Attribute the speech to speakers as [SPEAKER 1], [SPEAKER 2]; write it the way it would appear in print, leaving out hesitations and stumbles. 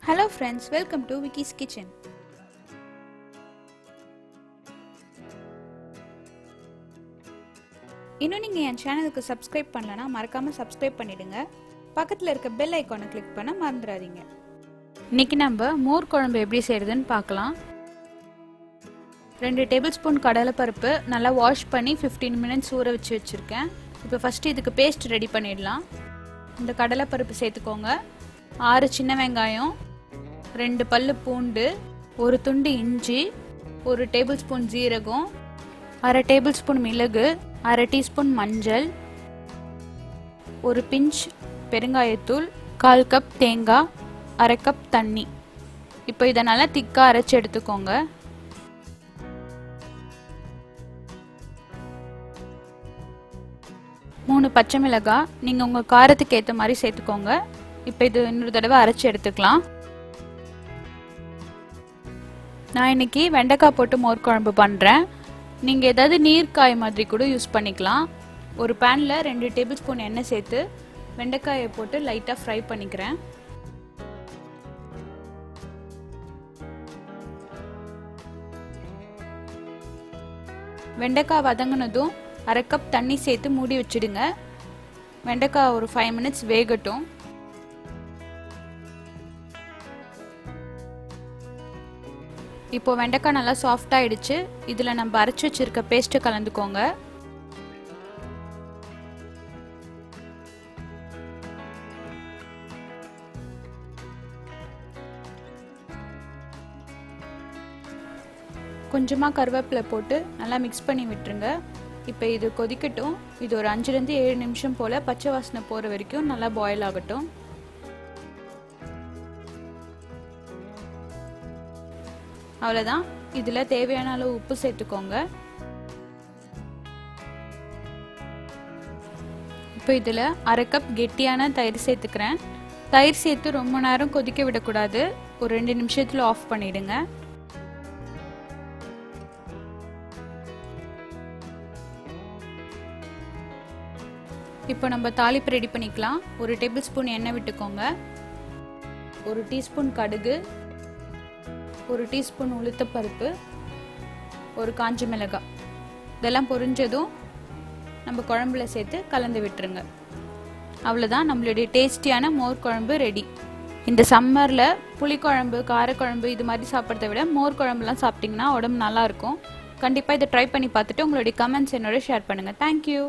[SPEAKER 1] Hello friends, welcome to Vicky's Kitchen. இன்னும் நீங்க என் சேனலுக்கு சப்ஸ்கிரைப் பண்ணலனா மறக்காம சப்ஸ்கிரைப் பண்ணிடுங்க. பக்கத்துல இருக்க பெல் ஐகானை கிளிக் பண்ண மறந்துடாதீங்க. இன்னைக்கு நம்ம மோர் குழம்பு எப்படி செய்யறதுன்னு பார்க்கலாம். 2 டேபிள்ஸ்பூன் கடலைப்பருப்பு நல்லா வாஷ் பண்ணி 15 மினிட்ஸ் ஊற வச்சிருக்கேன். இப்போ ஃபர்ஸ்ட் இதுக்கு பேஸ்ட் ரெடி பண்ணிடலாம். இந்த கடலைப்பருப்பு சேர்த்துக்கோங்க. 6 சின்ன வெங்காயம், 2 பல்லு பூண்டு, 1 துண்டு இஞ்சி, 1 டேபிள்ஸ்பூன் ஜீரகம், 1/2 டேபிள்ஸ்பூன் மிளகு, 1/2 டீஸ்பூன் மஞ்சள், 1 பிஞ்ச் பெருங்காயத்தூள், 1/4 கப் தேங்காய், 1/2 கப் தண்ணி. இப்போ இதை நல்லா திக்காக அரைச்சி எடுத்துக்கோங்க. மூணு பச்சை மிளகாய் நீங்கள் உங்கள் காரத்துக்கு ஏற்ற மாதிரி சேர்த்துக்கோங்க. இப்போ இது இன்னொரு தடவை அரைச்சி எடுத்துக்கலாம். நான் இன்னைக்கு வெண்டைக்காய் போட்டு மோர் குழம்பு பண்ணுறேன். நீங்கள் ஏதாவது நீர்க்காய் மாதிரி கூட யூஸ் பண்ணிக்கலாம். ஒரு பேனில் 2 டேபிள்ஸ்பூன் எண்ணெய் சேர்த்து வெண்டைக்காயை போட்டு லைட்டாக ஃப்ரை பண்ணிக்கிறேன். வெண்டைக்காய் வதங்கினதும் 1/2 கப் தண்ணி சேர்த்து மூடி வச்சிடுங்க. வெண்டைக்காய் ஒரு 5 மினிட்ஸ் வேகட்டும். இப்போ வெண்டைக்காய் நல்லா சாஃப்ட் ஆயிடுச்சு. இதில் நம்ம அரைச்சி வச்சிருக்க பேஸ்ட்டை கலந்துக்கோங்க. கொஞ்சமாக கருவேப்பிலை போட்டு நல்லா மிக்ஸ் பண்ணி விட்டுருங்க. இப்போ இது கொதிக்கட்டும். இது ஒரு 5லேருந்து 7 நிமிஷம் போல் பச்சை வாசனை போகிற வரைக்கும் நல்லா பாயில் ஆகட்டும். அவ்வளோதான். இதில் தேவையான அளவு உப்பு சேர்த்துக்கோங்க. இப்போ இதில் 1/2 கப் கெட்டியான தயிர் சேர்த்துக்கிறேன். தயிர் சேர்த்து ரொம்ப நேரம் கொதிக்க விடக்கூடாது. ஒரு 2 நிமிஷத்தில் ஆஃப் பண்ணிடுங்க. இப்போ நம்ம தாளிப்பு ரெடி பண்ணிக்கலாம். 1 டேபிள்ஸ்பூன் எண்ணெய் விட்டுக்கோங்க. 1 டீஸ்பூன் கடுகு, 1 டீஸ்பூன் உளுத்தப்பருப்பு, 1 காஞ்ச மிளகாய். இதெல்லாம் பொரிஞ்சதும் நம்ம குழம்புல சேர்த்து கலந்து விட்டுருங்க. அவ்வளோதான், நம்மளுடைய டேஸ்டியான மோர் குழம்பு ரெடி. இந்த சம்மரில் புளிக்குழம்பு, காரக்குழம்பு இது மாதிரி சாப்பிட்றத விட மோர் குழம்புலாம் சாப்பிட்டிங்கன்னா உடம்பு நல்லாயிருக்கும். கண்டிப்பாக இதை ட்ரை பண்ணி பார்த்துட்டு உங்களுடைய கமெண்ட்ஸ் என்னோட ஷேர் பண்ணுங்கள். தேங்க்யூ.